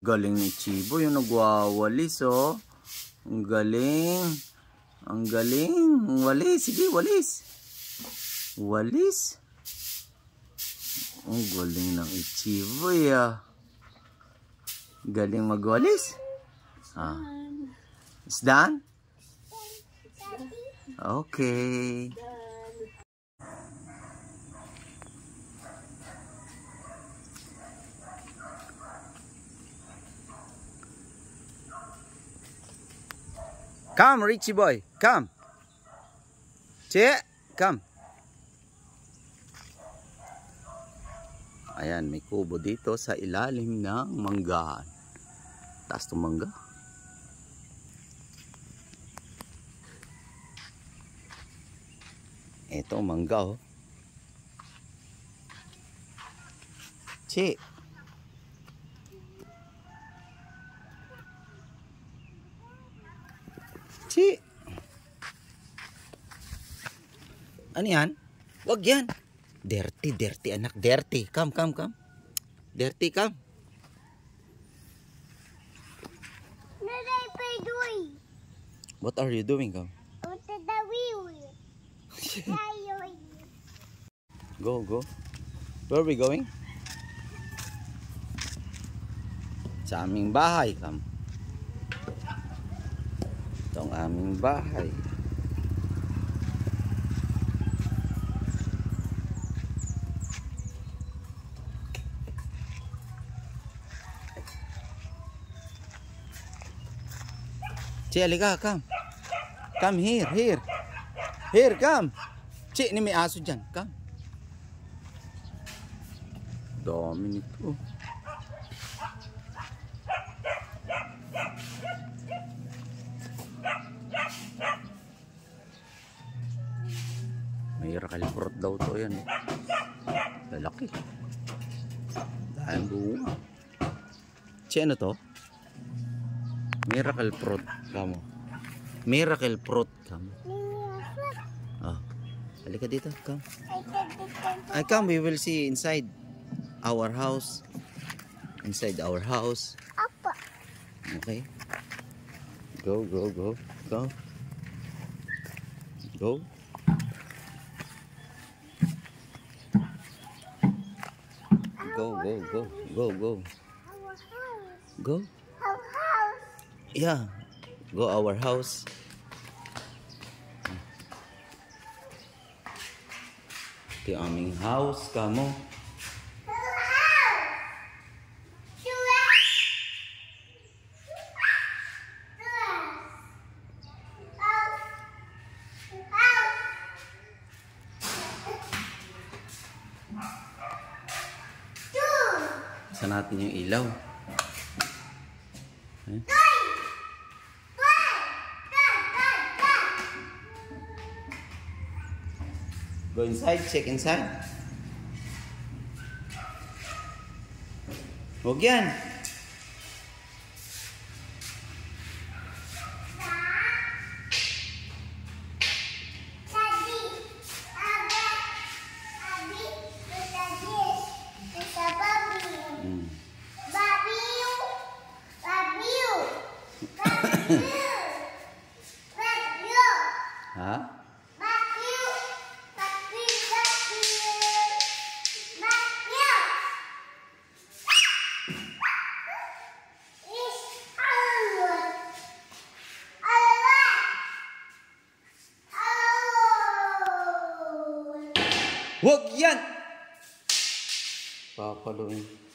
Galing ni Chibo yung nagwawalis, oh. Ang galing. Ang galing. Walis. Sige, walis. Walis. Ang galing ng Chibo, ya. Galing magwalis. Ah. It's done? Okay. Come, Richie boy. Come. Che, come. Ayan, may kubo dito sa ilalim ng manggahan. Taas itong mangga. Ito, mangga, oh. Che. Che. Ano yan? Wag yan. Dirty, dirty anak. Dirty. Come, come, come. Dirty, come. What are you doing, come? Go, go. Where are we going? Sa aming bahay, come. Ito ang aming bahay. Chi, halika, come. Come here, here. Here, come. Chi, ni may aso dyan. Come. Dami nito. Miracle fruit daw to yan. Lalaki. Dahil bunga. Chi, ano to? Miracle fruit. Kamo. Miracle fruit. Kamo. Oh. Halika dito. Come. I come. We will see inside our house. Inside our house. Okay. Go, go, go. Go. Go. Go, go, go. Go, go. Go. Yeah. Go our house. Ito yung aming house, kamo. Isa natin yung ilaw. Eh? Go inside, check inside. Huwag yan. Ha? Huwag yan! Papaluin.